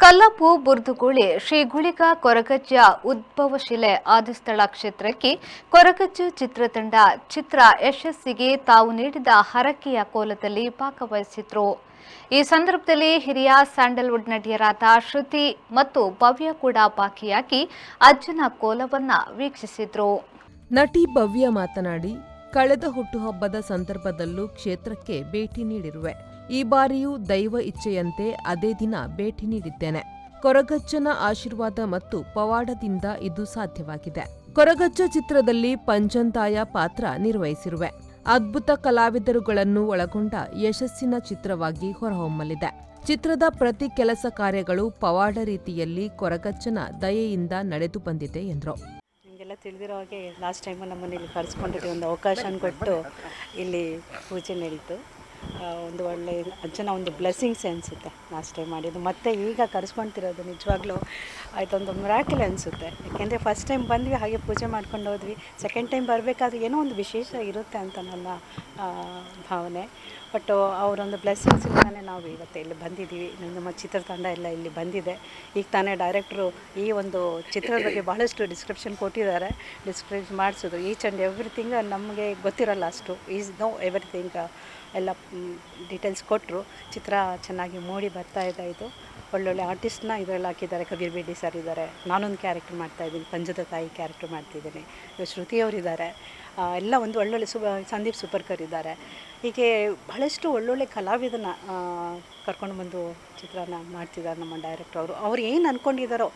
ಕಲ್ಲಪ್ಪು ಬುರ್ದುಗುಳಿ ಶ್ರೀ ಗುಳಿಗ ಕೊರಗಜ್ಜ ಉದ್ಭವಶಿಲೆ ಆದಿಸ್ಥಳ ಕ್ಷೇತ್ರಕ್ಕೆ ಕೊರಗಜ್ಜ ಚಿತ್ರತಂಡ ಚಿತ್ರ ಯಶಸ್ಸಿಗೆ ತಾವು ನೀಡಿದ ಹರಕೆಯ ಕೋಲದಲ್ಲಿ ಭಾಗವಹಿಸಿದ್ರು. ಈ ಸಂದರ್ಭದಲ್ಲಿ ಹಿರಿಯ ಸ್ಯಾಂಡಲ್ವುಡ್ ನಟಿಯರಾದ ಶ್ರುತಿ ಮತ್ತು ಭವ್ಯ ಕೂಡ ಭಾಗಿಯಾಗಿ ಅಜ್ಜನ ಕೋಲವನ್ನ ವೀಕ್ಷಿಸಿದ್ರು. ನಟಿ ಭವ್ಯ ಮಾತನಾಡಿ, ಕಳೆದ ಹುಟ್ಟುಹಬ್ಬದ ಸಂದರ್ಭದಲ್ಲೂ ಕ್ಷೇತ್ರಕ್ಕೆ ಭೇಟಿ ನೀಡಿರುವೆ. ಈ ಬಾರಿಯೂ ದೈವ ಇಚ್ಛೆಯಂತೆ ಅದೇ ದಿನ ಭೇಟಿ ನೀಡಿದ್ದೇನೆ. ಕೊರಗಜ್ಜನ ಆಶೀರ್ವಾದ ಮತ್ತು ಪವಾಡದಿಂದ ಇದು ಸಾಧ್ಯವಾಗಿದೆ. ಕೊರಗಜ್ಜ ಚಿತ್ರದಲ್ಲಿ ಪಂಚಂತಾಯ ಪಾತ್ರ ನಿರ್ವಹಿಸಿರುವೆ. ಅದ್ಭುತ ಕಲಾವಿದರುಗಳನ್ನು ಒಳಗೊಂಡ ಯಶಸ್ಸಿನ ಚಿತ್ರವಾಗಿ ಹೊರಹೊಮ್ಮಲಿದೆ. ಚಿತ್ರದ ಪ್ರತಿ ಕೆಲಸ ಕಾರ್ಯಗಳು ಪವಾಡ ರೀತಿಯಲ್ಲಿ ಕೊರಗಜ್ಜನ ದಯೆಯಿಂದ ನಡೆದು ಬಂದಿದೆ ಎಂದರು. ನಿಮಗೆಲ್ಲ ತಿಳಿದಿರೋ ಹಾಗೆ ಲಾಸ್ಟ್ ಟೈಮು ನಮ್ಮನ್ನು ಇಲ್ಲಿ ಕರೆಸ್ಕೊಂಡಿದ್ದು ಒಂದು ಅವಕಾಶ ಕೊಟ್ಟು ಇಲ್ಲಿ ಪೂಜೆ ನಡೀತು. ಒಂದು ಒಳ್ಳೆಯ ಅಜ್ಜನ ಒಂದು ಬ್ಲೆಸ್ಸಿಂಗ್ಸ್ ಅನಿಸುತ್ತೆ ಲಾಸ್ಟ್ ಟೈಮ್ ಮಾಡಿದ್ದು. ಮತ್ತು ಈಗ ಕರೆಸ್ಕೊಳ್ತಿರೋದು ನಿಜವಾಗ್ಲೂ ಆಯ್ತೊಂದು ಮಿರಾಕಲ್ ಅನಿಸುತ್ತೆ. ಯಾಕೆಂದರೆ ಫಸ್ಟ್ ಟೈಮ್ ಬಂದ್ವಿ, ಹಾಗೆ ಪೂಜೆ ಮಾಡ್ಕೊಂಡು ಹೋದ್ವಿ. ಸೆಕೆಂಡ್ ಟೈಮ್ ಬರಬೇಕಾದ್ರೆ ಏನೋ ಒಂದು ವಿಶೇಷ ಇರುತ್ತೆ ಅಂತ ನನ್ನ ಭಾವನೆ. ಬಟ್ ಅವರೊಂದು ಬ್ಲೆಸ್ಸಿಂಗ್ಸಿಂದಲೇ ನಾವು ಇವತ್ತು ಇಲ್ಲಿ ಬಂದಿದ್ದೀವಿ. ನಮ್ಮ ಚಿತ್ರತಂಡ ಎಲ್ಲ ಇಲ್ಲಿ ಬಂದಿದೆ. ಈಗ ತಾನೇ ಡೈರೆಕ್ಟ್ರು ಈ ಒಂದು ಚಿತ್ರದ ಬಗ್ಗೆ ಬಹಳಷ್ಟು ಡಿಸ್ಕ್ರಿಪ್ಷನ್ ಕೊಟ್ಟಿದ್ದಾರೆ. ಡಿಸ್ಕ್ರಿಪ್ಷನ್ ಮಾಡಿಸೋದು ಈಚ್ ಆ್ಯಂಡ್ ಎವ್ರಿಥಿಂಗ್ ನಮಗೆ ಗೊತ್ತಿರಲ್ಲ ಅಷ್ಟು. ಈಸ್ ನೋ ಎವ್ರಿಥಿಂಗ್ ಎಲ್ಲ ಡೀಟೇಲ್ಸ್ ಕೊಟ್ಟರು. ಚಿತ್ರ ಚೆನ್ನಾಗಿ ಮೂಡಿ ಬರ್ತಾ ಇದು. ಒಳ್ಳೊಳ್ಳೆ ಆರ್ಟಿಸ್ಟ್ನ ಇದರಲ್ಲಿ ಹಾಕಿದ್ದಾರೆ. ಕಬೀರ್ ಬೇಡಿ ಸರ್ ಇದ್ದಾರೆ, ನಾನೊಂದು ಕ್ಯಾರೆಕ್ಟರ್ ಮಾಡ್ತಾಯಿದ್ದೀನಿ, ಪಂಜದ ತಾಯಿ ಕ್ಯಾರೆಕ್ಟರ್ ಮಾಡ್ತಿದ್ದೀನಿ. ಶ್ರುತಿಯವರಿದ್ದಾರೆ, ಎಲ್ಲ ಒಂದು ಒಳ್ಳೊಳ್ಳೆ ಸಂದೀಪ್ ಸುಪರ್ಕರ್ ಇದ್ದಾರೆ. ಹೀಗೆ ಬಹಳಷ್ಟು ಒಳ್ಳೊಳ್ಳೆ ಕಲಾವಿದನ ಕರ್ಕೊಂಡು ಬಂದು ಚಿತ್ರನ ಮಾಡ್ತಿದ್ದಾರೆ ನಮ್ಮ ಡೈರೆಕ್ಟರ್ ಅವರು. ಅವ್ರು ಏನು ಅಂದ್ಕೊಂಡಿದ್ದಾರೋ,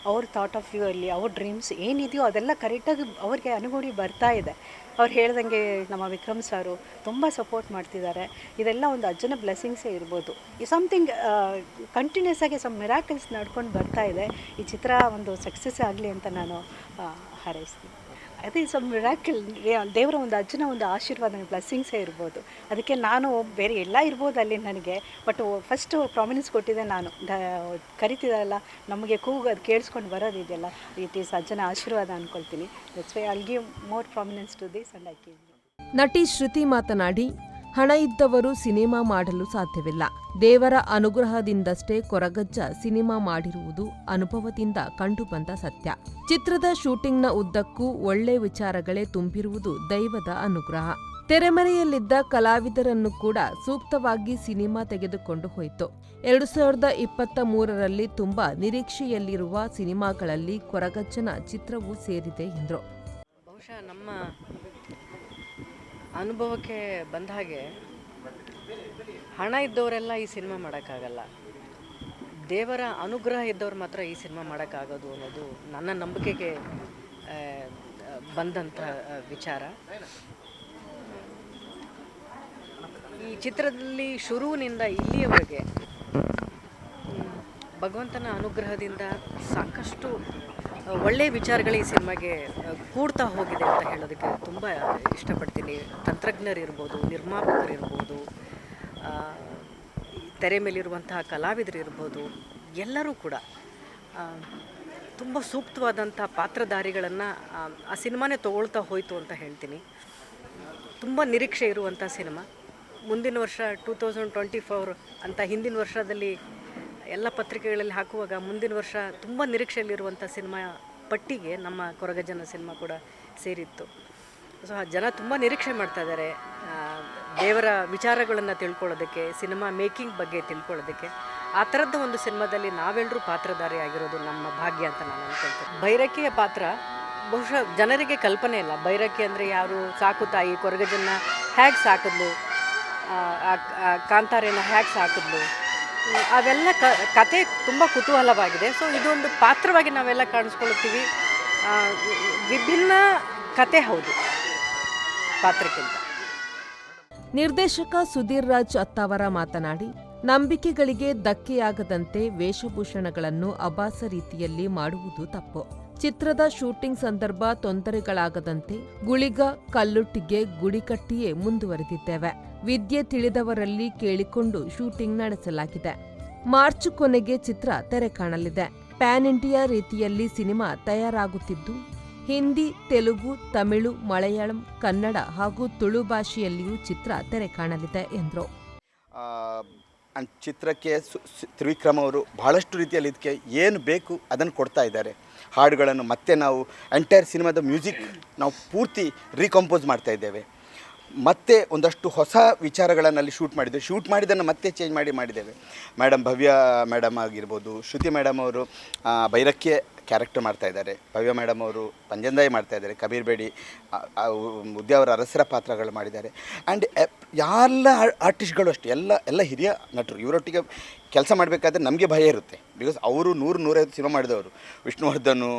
ಅವ್ರ ಥಾಟ್ ಆಫ್ ವ್ಯೂ ಅಲ್ಲಿ ಅವ್ರ ಡ್ರೀಮ್ಸ್ ಏನಿದೆಯೋ ಅದೆಲ್ಲ ಕರೆಕ್ಟಾಗಿ ಅವ್ರಿಗೆ ಅನುಗೂಡಿ ಬರ್ತಾ ಇದೆ. ಅವ್ರು ಹೇಳ್ದಂಗೆ ನಮ್ಮ ವಿಕ್ರಮ್ ಸಾರು ತುಂಬ ಸಪೋರ್ಟ್ ಮಾಡ್ತಿದ್ದಾರೆ. ಇದೆಲ್ಲ ಒಂದು ಅಜ್ಜನ ಬ್ಲೆಸ್ಸಿಂಗ್ಸೇ ಇರ್ಬೋದು. ಈ ಸಮಥಿಂಗ್ ಕಂಟಿನ್ಯೂಸ್ ಆಗಿ ಸಮ್ ಮಿರಾಕಲ್ಸ್ ನಡ್ಕೊಂಡು ಬರ್ತಾ ಇದೆ. ಈ ಚಿತ್ರ ಒಂದು ಸಕ್ಸಸ್ ಆಗಲಿ ಅಂತ ನಾನು ಹಾರೈಸ್ತೀನಿ. ಅದೇ ಸಮ್ ಮಿರಾಕಲ್, ದೇವರ ಒಂದು ಅಜ್ಜನ ಒಂದು ಆಶೀರ್ವಾದ ಬ್ಲೆಸ್ಸಿಂಗ್ಸೇ ಇರ್ಬೋದು. ಅದಕ್ಕೆ ನಾನು ಬೇರೆ ಎಲ್ಲ ಇರ್ಬೋದು ಅಲ್ಲಿ ನನಗೆ, ಬಟ್ ಫಸ್ಟು ಪ್ರಾಮಿನೆನ್ಸ್ ಕೊಟ್ಟಿದ್ದೆ ನಾನು. ಕರಿತಿದಾರಲ್ಲ ನಮಗೆ ಕೂಗು, ಅದು ಕೇಳಿಸ್ಕೊಂಡು ಬರೋದಿದೆಯಲ್ಲ, ಇಟ್ ಈಸ್ ಅಜ್ಜನ ಆಶೀರ್ವಾದ ಅಂದ್ಕೊಳ್ತೀನಿ. That's why I will give more prominence to this and I give. ನಟಿ ಶ್ರುತಿ ಮಾತನಾಡಿ, ಹಣ ಇದ್ದವರು ಸಿನಿಮಾ ಮಾಡಲು ಸಾಧ್ಯವಿಲ್ಲ. ದೇವರ ಅನುಗ್ರಹದಿಂದಷ್ಟೇ ಕೊರಗಜ್ಜ ಸಿನಿಮಾ ಮಾಡಿರುವುದು ಅನುಭವದಿಂದ ಕಂಡುಬಂದ ಸತ್ಯ. ಚಿತ್ರದ ಶೂಟಿಂಗ್ನ ಉದ್ದಕ್ಕೂ ಒಳ್ಳೆ ವಿಚಾರಗಳೇ ತುಂಬಿರುವುದು ದೈವದ ಅನುಗ್ರಹ. ತೆರೆಮರೆಯಲ್ಲಿದ್ದ ಕಲಾವಿದರನ್ನು ಕೂಡ ಸೂಕ್ತವಾಗಿ ಸಿನಿಮಾ ತೆಗೆದುಕೊಂಡು ಹೋಯಿತು. 2023ರಲ್ಲಿ ತುಂಬಾ ನಿರೀಕ್ಷೆಯಲ್ಲಿರುವ ಸಿನಿಮಾಗಳಲ್ಲಿ ಕೊರಗಜ್ಜನ ಚಿತ್ರವೂ ಸೇರಿದೆ ಎಂದರು. ಬಹುಶಃ ನಮ್ಮ ಅನುಭವಕ್ಕೆ ಬಂದ ಹಾಗೆ ಹಣ ಇದ್ದವರೆಲ್ಲ ಈ ಸಿನಿಮಾ ಮಾಡೋಕ್ಕಾಗಲ್ಲ. ದೇವರ ಅನುಗ್ರಹ ಇದ್ದವ್ರು ಮಾತ್ರ ಈ ಸಿನಿಮಾ ಮಾಡೋಕ್ಕಾಗೋದು ಅನ್ನೋದು ನನ್ನ ನಂಬಿಕೆಗೆ ಬಂದಂಥ ವಿಚಾರ. ಈ ಚಿತ್ರದಲ್ಲಿ ಶುರುವಿನಿಂದ ಇಲ್ಲಿಯವರೆಗೆ ಭಗವಂತನ ಅನುಗ್ರಹದಿಂದ ಸಾಕಷ್ಟು ಒಳ್ಳೆಯ ವಿಚಾರಗಳು ಈ ಸಿನಿಮಾಗೆ ಕೂಡ್ತಾ ಹೋಗಿದೆ ಅಂತ ಹೇಳೋದಕ್ಕೆ ತುಂಬ ಇಷ್ಟಪಡ್ತೀನಿ. ತಂತ್ರಜ್ಞರಿರ್ಬೋದು, ನಿರ್ಮಾಪಕರಿರ್ಬೋದು, ತೆರೆ ಮೇಲಿರುವಂತಹ ಕಲಾವಿದರಿರ್ಬೋದು, ಎಲ್ಲರೂ ಕೂಡ ತುಂಬ ಸೂಕ್ತವಾದಂಥ ಪಾತ್ರಧಾರಿಗಳನ್ನು ಆ ಸಿನಿಮಾನೇ ತೊಗೊಳ್ತಾ ಹೋಯಿತು ಅಂತ ಹೇಳ್ತೀನಿ. ತುಂಬ ನಿರೀಕ್ಷೆ ಇರುವಂಥ ಸಿನಿಮಾ. ಮುಂದಿನ ವರ್ಷ 2024 ಅಂತ ಹಿಂದಿನ ವರ್ಷದಲ್ಲಿ ಎಲ್ಲ ಪತ್ರಿಕೆಗಳಲ್ಲಿ ಹಾಕುವಾಗ ಮುಂದಿನ ವರ್ಷ ತುಂಬ ನಿರೀಕ್ಷೆಯಲ್ಲಿರುವಂಥ ಸಿನಿಮಾ ಪಟ್ಟಿಗೆ ನಮ್ಮ ಕೊರಗಜ್ಜನ ಸಿನಿಮಾ ಕೂಡ ಸೇರಿತ್ತು. ಸೊ ಜನ ತುಂಬ ನಿರೀಕ್ಷೆ ಮಾಡ್ತಾ ಇದ್ದಾರೆ ದೇವರ ವಿಚಾರಗಳನ್ನು ತಿಳ್ಕೊಳ್ಳೋದಕ್ಕೆ, ಸಿನಿಮಾ ಮೇಕಿಂಗ್ ಬಗ್ಗೆ ತಿಳ್ಕೊಳ್ಳೋದಕ್ಕೆ. ಆ ಥರದ ಒಂದು ಸಿನಿಮಾದಲ್ಲಿ ನಾವೆಲ್ಲರೂ ಪಾತ್ರಧಾರಿ ಆಗಿರೋದು ನಮ್ಮ ಭಾಗ್ಯ ಅಂತ ನಾನು ಅಂದ್ಕೊಳ್ತೇನೆ. ಭೈರಕಿಯ ಪಾತ್ರ ಬಹುಶಃ ಜನರಿಗೆ ಕಲ್ಪನೆ ಇಲ್ಲ. ಭೈರಕಿ ಅಂದರೆ ಯಾರು, ಸಾಕು ತಾಯಿ ಕೊರಗಜ್ಜನ ಹೇಗೆ ಸಾಕಿದ್ಲು, ಕಾಂತಾರೇನ ಹೇಗೆ ಸಾಕಿದ್ಲು, ಅವೆಲ್ಲ ಕತೆ ತುಂಬ ಕುತೂಹಲವಾಗಿದೆ. ಸೊ ಇದೊಂದು ಪಾತ್ರವಾಗಿ ನಾವೆಲ್ಲ ಕಾಣಿಸ್ಕೊಳ್ತೀವಿ. ವಿಭಿನ್ನ ಕತೆ ಹೌದು ಪಾತ್ರಕ್ಕಿಂತ. ನಿರ್ದೇಶಕ ಸುಧೀರ್ ರಾಜ್ ಅತ್ತಾವರ ಮಾತನಾಡಿ, ನಂಬಿಕೆಗಳಿಗೆ ಧಕ್ಕೆಯಾಗದಂತೆ ವೇಷಭೂಷಣಗಳನ್ನು ಅಭಾಸ ರೀತಿಯಲ್ಲಿ ಮಾಡುವುದು ತಪ್ಪು. ಚಿತ್ರದ ಶೂಟಿಂಗ್ ಸಂದರ್ಭ ತೊಂದರೆಗಳಾಗದಂತೆ ಗುಳಿಗ ಕಲ್ಲುಟ್ಟಿಗೆ ಗುಡಿ ಕಟ್ಟಿಯೇ ಮುಂದುವರೆದಿದ್ದೇವೆ. ವಿದ್ಯೆ ತಿಳಿದವರಲ್ಲಿ ಕೇಳಿಕೊಂಡು ಶೂಟಿಂಗ್ ನಡೆಸಲಾಗಿದೆ. ಮಾರ್ಚ್ ಕೊನೆಗೆ ಚಿತ್ರ ತೆರೆ ಕಾಣಲಿದೆ. ಪ್ಯಾನ್ ಇಂಡಿಯಾ ರೀತಿಯಲ್ಲಿ ಸಿನಿಮಾ ತಯಾರಾಗುತ್ತಿದ್ದು, ಹಿಂದಿ, ತೆಲುಗು, ತಮಿಳು, ಮಲಯಾಳಂ, ಕನ್ನಡ ಹಾಗೂ ತುಳು ಭಾಷೆಯಲ್ಲಿಯೂ ಚಿತ್ರ ತೆರೆ ಕಾಣಲಿದೆ ಎಂದರು. ಆ್ಯಂಡ್ ಚಿತ್ರಕ್ಕೆ ತ್ರಿವಿಕ್ರಮ್ ಅವರು ಭಾಳಷ್ಟು ರೀತಿಯಲ್ಲಿ ಇದಕ್ಕೆ ಏನು ಬೇಕು ಅದನ್ನು ಕೊಡ್ತಾ ಇದ್ದಾರೆ. ಹಾಡುಗಳನ್ನು ಮತ್ತೆ ನಾವು ಎಂಟೈರ್ ಸಿನಿಮಾದ ಮ್ಯೂಸಿಕ್ ನಾವು ಪೂರ್ತಿ ರೀಕಂಪೋಸ್ ಮಾಡ್ತಾ ಇದ್ದೇವೆ. ಮತ್ತೆ ಒಂದಷ್ಟು ಹೊಸ ವಿಚಾರಗಳನ್ನಲ್ಲಿ ಶೂಟ್ ಮಾಡಿದ್ದನ್ನು ಮತ್ತೆ ಚೇಂಜ್ ಮಾಡಿದ್ದೇವೆ. ಮೇಡಮ್ ಭವ್ಯ ಮೇಡಮ್ ಆಗಿರ್ಬೋದು, ಶ್ರುತಿ ಮೇಡಮ್ ಅವರು ಬೈರಕ್ಕೆ ಕ್ಯಾರೆಕ್ಟರ್ ಮಾಡ್ತಾಯಿದ್ದಾರೆ, ಭವ್ಯ ಮೇಡಮ್ ಅವರು ಪಂಜಂದಾಯಿ ಮಾಡ್ತಾಯಿದ್ದಾರೆ, ಕಬೀರ್ ಬೇಡಿ ಉದ್ಯಾವರ ಅರಸರ ಪಾತ್ರಗಳು ಮಾಡಿದ್ದಾರೆ. ಆ್ಯಂಡ್ ಎಲ್ಲ ಆರ್ಟಿಸ್ಟ್ಗಳು ಅಷ್ಟೇ ಎಲ್ಲ ಹಿರಿಯ ನಟರು. ಇವರೊಟ್ಟಿಗೆ ಕೆಲಸ ಮಾಡಬೇಕಾದ್ರೆ ನಮಗೆ ಭಯ ಇರುತ್ತೆ. ಬಿಕಾಸ್ ಅವರು 100-150 ಸಿನಿಮಾ ಮಾಡಿದವರು. ವಿಷ್ಣುವರ್ಧನು,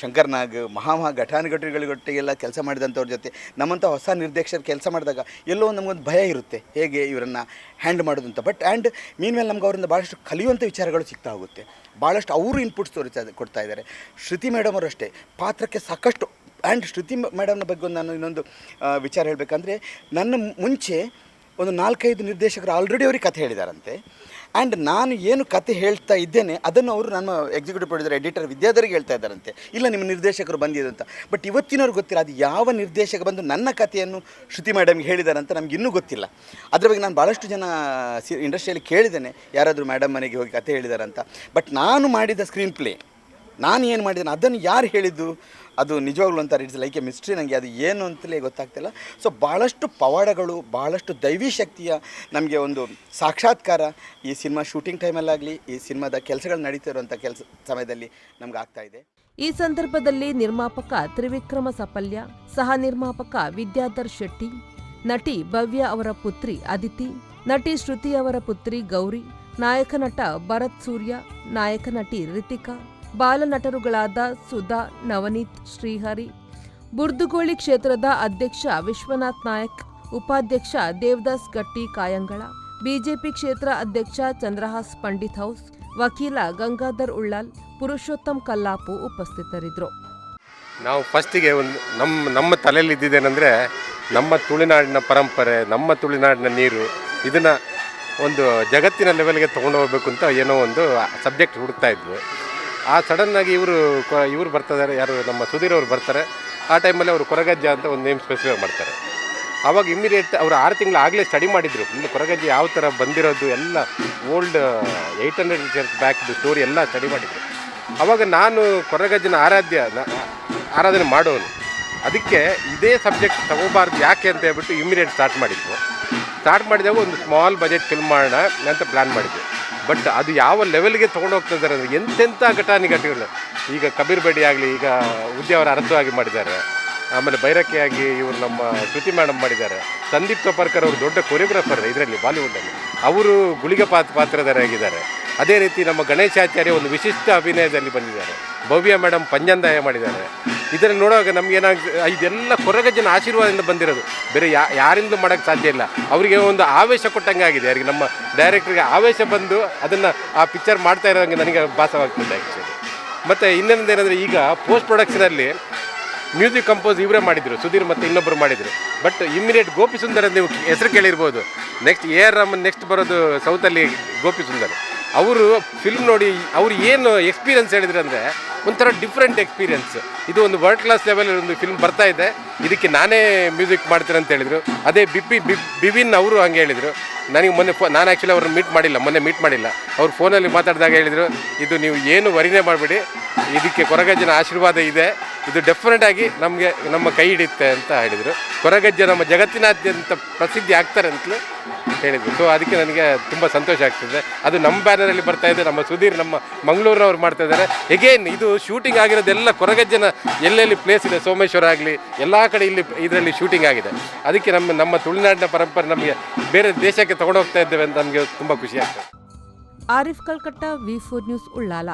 ಶಂಕರ್ ನಾಗ್, ಮಹಾ ಘಟಾನುಘಟಿಗಳಿಗೊಟ್ಟಿಗೆಲ್ಲ ಕೆಲಸ ಮಾಡಿದಂಥವ್ರ ಜೊತೆ ನಮ್ಮಂಥ ಹೊಸ ನಿರ್ದೇಶಕರು ಕೆಲಸ ಮಾಡಿದಾಗ ಎಲ್ಲೋ ನಮಗೊಂದು ಭಯ ಇರುತ್ತೆ, ಹೇಗೆ ಇವರನ್ನು ಹ್ಯಾಂಡ್ ಮಾಡೋದು ಅಂತ. ಬಟ್ ಆ್ಯಂಡ್ ಮೀನ್ ಮೇಲೆ ನಮ್ಗೆ ಅವರಿಂದ ಭಾಳಷ್ಟು ಕಲಿಯುವಂಥ ವಿಚಾರಗಳು ಸಿಗ್ತಾ ಹೋಗುತ್ತೆ. ಭಾಳಷ್ಟು ಅವರು ಇನ್ಪುಟ್ಸ್ ಕೊಡ್ತಾ ಇದ್ದಾರೆ. ಶ್ರುತಿ ಮೇಡಮ್ ಅವರು ಅಷ್ಟೇ ಪಾತ್ರಕ್ಕೆ ಸಾಕಷ್ಟು. ಆ್ಯಂಡ್ ಶ್ರುತಿ ಮೇಡಮ್ನ ಬಗ್ಗೆ ನಾನು ಇನ್ನೊಂದು ವಿಚಾರ ಹೇಳಬೇಕಂದ್ರೆ, ನನ್ನ ಮುಂಚೆ ಒಂದು 4-5 ನಿರ್ದೇಶಕರು ಆಲ್ರೆಡಿ ಅವ್ರಿಗೆ ಕಥೆ ಹೇಳಿದಾರಂತೆ. ಆ್ಯಂಡ್ ನಾನು ಏನು ಕತೆ ಹೇಳ್ತಾ ಇದ್ದೇನೆ ಅದನ್ನು ಅವರು ನಮ್ಮ ಎಕ್ಸಿಕ್ಯೂಟಿವ್ ಪ್ರೊಡ್ಯೂಸರ್ ಎಡಿಟರ್ ವಿದ್ಯಾಧರಿಗೆ ಹೇಳ್ತಾ ಇದ್ದಾರಂತೆ, ಇಲ್ಲ ನಿಮ್ಮ ನಿರ್ದೇಶಕರು ಬಂದಿದೆ ಅಂತ. ಬಟ್ ಇವತ್ತಿನವ್ರಿಗೆ ಗೊತ್ತಿಲ್ಲ ಅದು ಯಾವ ನಿರ್ದೇಶಕ ಬಂದು ನನ್ನ ಕಥೆಯನ್ನು ಶ್ರುತಿ ಮೇಡಮ್ಗೆ ಹೇಳಿದ್ದಾರೆ ಅಂತ ನಮ್ಗೆ ಇನ್ನೂ ಗೊತ್ತಿಲ್ಲ. ಅದ್ರ ಬಗ್ಗೆ ನಾನು ಭಾಳಷ್ಟು ಜನ ಇಂಡಸ್ಟ್ರಿಯಲ್ಲಿ ಕೇಳಿದ್ದೇನೆ, ಯಾರಾದರೂ ಮೇಡಮ್ ಮನೆಗೆ ಹೋಗಿ ಕತೆ ಹೇಳಿದಾರಂತ. ಬಟ್ ನಾನು ಮಾಡಿದ ಸ್ಕ್ರೀನ್ ಪ್ಲೇ, ನಾನು ಏನು ಮಾಡಿದ್ದೇನೆ ಅದನ್ನು ಯಾರು ಹೇಳಿದ್ದು, ಅದು ನಿಜವಾಗ್ಲೂ ಅಂತಾರೆ ಇಟ್ಸ್ ಲೈಕ್ ಎ ಮಿಸ್ಟ್ರಿ. ನನಗೆ ಅದು ಏನು ಅಂತಲೇ ಗೊತ್ತಾಗ್ತಿಲ್ಲ. ಸೊ ಭಾಳಷ್ಟು ಪವಾಡಗಳು, ಭಾಳಷ್ಟು ದೈವಿ ಶಕ್ತಿಯ ನಮಗೆ ಒಂದು ಸಾಕ್ಷಾತ್ಕಾರ ಈ ಸಿನಿಮಾ ಶೂಟಿಂಗ್ ಟೈಮಲ್ಲಾಗಲಿ, ಈ ಸಿನಿಮಾದ ಕೆಲಸಗಳು ನಡೀತಾ ಇರುವಂಥ ಸಮಯದಲ್ಲಿ ನಮ್ಗೆ ಆಗ್ತಾ ಇದೆ. ಈ ಸಂದರ್ಭದಲ್ಲಿ ನಿರ್ಮಾಪಕ ತ್ರಿವಿಕ್ರಮ ಸಪಲ್ಯ, ಸಹ ನಿರ್ಮಾಪಕ ವಿದ್ಯಾಧರ್ ಶೆಟ್ಟಿ, ನಟಿ ಭವ್ಯ ಅವರ ಪುತ್ರಿ ಅದಿತಿ, ನಟಿ ಶ್ರುತಿ ಅವರ ಪುತ್ರಿ ಗೌರಿ, ನಾಯಕ ನಟ ಭರತ್ ಸೂರ್ಯ, ನಾಯಕ ನಟಿ ರಿತಿಕಾ, ಬಾಲನಟರುಗಳಾದ ಸುಧಾ, ನವನೀತ್, ಶ್ರೀಹರಿ, ಬುರ್ದುಗೋಳಿ ಕ್ಷೇತ್ರದ ಅಧ್ಯಕ್ಷ ವಿಶ್ವನಾಥ್ ನಾಯಕ್, ಉಪಾಧ್ಯಕ್ಷ ದೇವದಾಸ್ ಗಟ್ಟಿ ಕಾಯಂಗಳ, ಬಿಜೆಪಿ ಕ್ಷೇತ್ರ ಅಧ್ಯಕ್ಷ ಚಂದ್ರಹಾಸ್ ಪಂಡಿತ್ ಹೌಸ್, ವಕೀಲ ಗಂಗಾಧರ್ ಉಳ್ಳಾಲ್, ಪುರುಷೋತ್ತಮ್ ಕಲ್ಲಾಪು ಉಪಸ್ಥಿತರಿದ್ದರು. ನಾವು ಫಸ್ಟಿಗೆ ನಮ್ಮ ತಲೆಯಲ್ಲಿ ಇದ್ದಿದ್ದೇನೆಂದರೆ, ನಮ್ಮ ತುಳುನಾಡಿನ ಪರಂಪರೆ, ನಮ್ಮ ತುಳುನಾಡಿನ ನೀರು, ಇದನ್ನು ಒಂದು ಜಗತ್ತಿನ ಲೆವೆಲ್ಗೆ ತೊಗೊಂಡು ಹೋಗ್ಬೇಕು ಅಂತ ಏನೋ ಒಂದು ಸಬ್ಜೆಕ್ಟ್ ಹುಡುಕ್ತಾ ಇದ್ವಿ. ಆ ಸಡನ್ನಾಗಿ ಇವರು ಬರ್ತಿದ್ದಾರೆ, ಯಾರು ನಮ್ಮ ಸುಧೀರ್ ಅವರು ಬರ್ತಾರೆ. ಆ ಟೈಮಲ್ಲಿ ಅವರು ಕೊರಗಜ್ಜ ಅಂತ ಒಂದು ನೇಮ್ ಸ್ಪೆಸಿಫೈ ಮಾಡ್ತಾರೆ. ಆವಾಗ ಇಮ್ಮಿಡಿಯೇಟ್ ಅವರು 6 ತಿಂಗಳು ಆಗಲೇ ಸ್ಟಡಿ ಮಾಡಿದರು. ಇಲ್ಲಿ ಕೊರಗಜ್ಜ ಯಾವ ಥರ ಬಂದಿರೋದು ಎಲ್ಲ ಓಲ್ಡ್ 800 ಇಯರ್ಸ್ ಬ್ಯಾಕ್ದು ಸ್ಟೋರಿ ಎಲ್ಲ ಸ್ಟಡಿ ಮಾಡಿದರು. ಆವಾಗ ನಾನು ಕೊರಗಜ್ಜನ ಆರಾಧನೆ ಮಾಡೋನು, ಅದಕ್ಕೆ ಇದೇ ಸಬ್ಜೆಕ್ಟ್ ತಗೋಬಾರ್ದು ಯಾಕೆ ಅಂತ ಹೇಳ್ಬಿಟ್ಟು ಇಮ್ಮಿಡಿಯೇಟ್ ಸ್ಟಾರ್ಟ್ ಮಾಡಿದಾಗ ಒಂದು ಸ್ಮಾಲ್ ಬಜೆಟ್ ಫಿಲ್ಮ್ ಮಾಡೋಣ ಅಂತ ಪ್ಲ್ಯಾನ್ ಮಾಡಿದ್ವಿ. ಬಟ್ ಅದು ಯಾವ ಲೆವೆಲ್ಗೆ ತೊಗೊಂಡು ಹೋಗ್ತಾ ಇದ್ದಾರೆ ಅಂದರೆ, ಎಂತೆಂಥ ಘಟಾನುಘಟಿಗಳು. ಈಗ ಕಬೀರ್ ಬೇಡಿ ಆಗಲಿ, ಈಗ ಉದ್ಯಾವರ ಅರಸವಾಗಿ ಮಾಡಿದ್ದಾರೆ. ಆಮೇಲೆ ಬೈರಕ್ಕೆಯಾಗಿ ಇವರು ನಮ್ಮ ಶ್ರುತಿ ಮೇಡಮ್ ಮಾಡಿದ್ದಾರೆ. ಸಂದೀಪ್ ಕಪರ್ಕರ್ ಅವರು ದೊಡ್ಡ ಕೊರಿಯೋಗ್ರಾಫರ್ ಇದರಲ್ಲಿ ಬಾಲಿವುಡ್ಡಲ್ಲಿ, ಅವರು ಗುಳಿಗ ಪಾತ್ರಧಾರಿಯಾಗಿದ್ದಾರೆ. ಅದೇ ರೀತಿ ನಮ್ಮ ಗಣೇಶಾಚಾರ್ಯ ಒಂದು ವಿಶಿಷ್ಟ ಅಭಿನಯದಲ್ಲಿ ಬಂದಿದ್ದಾರೆ. ಭವ್ಯ ಮೇಡಮ್ ಪಂಜಂದಾಯ ಮಾಡಿದ್ದಾರೆ. ಇದನ್ನು ನೋಡುವಾಗ ನಮಗೇನಾಗ್ತದೆ, ಇದೆಲ್ಲ ಕೊರಗಜ್ಜನ ಆಶೀರ್ವಾದದಿಂದ ಬಂದಿರೋದು, ಬೇರೆ ಯಾರಿಂದ ಮಾಡೋಕ್ಕೆ ಸಾಧ್ಯ ಇಲ್ಲ. ಅವರಿಗೆ ಒಂದು ಆವೇಶ ಕೊಟ್ಟಂಗೆ ಆಗಿದೆ. ಯಾರಿಗೆ ನಮ್ಮ ಡೈರೆಕ್ಟ್ರಿಗೆ ಆವೇಶ ಬಂದು ಅದನ್ನು ಆ ಪಿಕ್ಚರ್ ಮಾಡ್ತಾ ಇರೋಂಗೆ ನನಗೆ ಭಾಸವಾಗ್ತದೆ ಆ್ಯಕ್ಚುಲಿ. ಮತ್ತು ಇನ್ನೊಂದೇನೆಂದರೆ, ಈಗ ಪೋಸ್ಟ್ ಪ್ರೊಡಕ್ಷನಲ್ಲಿ ಮ್ಯೂಸಿಕ್ ಕಂಪೋಸ್ ಇವರೇ ಮಾಡಿದರು, ಸುಧೀರ್ ಮತ್ತು ಇನ್ನೊಬ್ಬರು ಮಾಡಿದರು. ಬಟ್ ಇಮ್ಮಿಡಿಯೇಟ್ ಗೋಪಿ ಸುಂದರ್ ನೀವು ಹೆಸರು ಕೇಳಿರ್ಬೋದು. ನೆಕ್ಸ್ಟ್ AR ರಮನ್ ನೆಕ್ಸ್ಟ್ ಬರೋದು ಸೌತಲ್ಲಿ ಗೋಪಿ ಸುಂದರ್. ಅವರು ಫಿಲ್ಮ್ ನೋಡಿ ಅವ್ರು ಏನು ಎಕ್ಸ್ಪೀರಿಯನ್ಸ್ ಹೇಳಿದ್ರು ಅಂದರೆ, ಒಂಥರ ಡಿಫ್ರೆಂಟ್ ಎಕ್ಸ್ಪೀರಿಯನ್ಸ್. ಇದು ಒಂದು ವರ್ಲ್ಡ್ ಕ್ಲಾಸ್ ಲೆವೆಲ್ ಒಂದು ಫಿಲ್ಮ್ ಬರ್ತಾ ಇದೆ, ಇದಕ್ಕೆ ನಾನೇ ಮ್ಯೂಸಿಕ್ ಮಾಡ್ತೀನಿ ಅಂತ ಹೇಳಿದರು. ಅದೇ ಬಿಬಿನ್ ಅವರು ಹಂಗೆ ಹೇಳಿದರು. ನನಗೆ ನಾನು ಆ್ಯಕ್ಚುಲಿ ಅವ್ರನ್ನ ಮೊನ್ನೆ ಮೀಟ್ ಮಾಡಿಲ್ಲ. ಅವ್ರು ಫೋನಲ್ಲಿ ಮಾತಾಡಿದಾಗ ಹೇಳಿದರು, ಇದು ನೀವು ಏನು ವರಿನೇ ಮಾಡಬೇಡಿ, ಇದಕ್ಕೆ ಕೊರಗಜ್ಜನ ಆಶೀರ್ವಾದ ಇದೆ, ಇದು ಡೆಫಿನೆಟಾಗಿ ನಮ್ಮ ಕೈ ಹಿಡಿಯುತ್ತೆ ಅಂತ ಹೇಳಿದರು. ಕೊರಗಜ್ಜ ನಮ್ಮ ಜಗತ್ತಿನಾದ್ಯಂತ ಪ್ರಸಿದ್ಧಿ ಆಗ್ತಾರೆ ಅಂತಲೂ ಹೇಳಿದರು. ಸೊ ಅದಕ್ಕೆ ನನಗೆ ತುಂಬ ಸಂತೋಷ ಆಗ್ತಿದೆ. ಅದು ನಮ್ಮ ಬ್ಯಾನರಲ್ಲಿ ಬರ್ತಾ ಇದೆ, ನಮ್ಮ ಸುಧೀರ್ ನಮ್ಮ ಮಂಗಳೂರಿನವ್ರು ಮಾಡ್ತಾ ಇದ್ದಾರೆ. ಎಗೇನ್ ಇದು ಶೂಟಿಂಗ್ ಆಗಿರೋದೆಲ್ಲ ಕೊರಗಜ್ಜನ ಎಲ್ಲೆಲ್ಲಿ ಪ್ಲೇಸ್ ಇದೆ, ಸೋಮೇಶ್ವರ ಆಗಲಿ ಎಲ್ಲ ಕಡೆ ಇದರಲ್ಲಿ ಶೂಟಿಂಗ್ ಆಗಿದೆ. ಅದಕ್ಕೆ ನಮ್ಮ ತುಳುನಾಡಿನ ಪರಂಪರೆ ನಮಗೆ ಬೇರೆ ದೇಶಕ್ಕೆ ತಗೊಂಡು ಹೋಗ್ತಾ ಇದ್ದೇವೆ ಅಂತ ನಮಗೆ ತುಂಬ ಖುಷಿ ಆಗ್ತದೆ. Arif Kalkatta, V4 news, Ullal.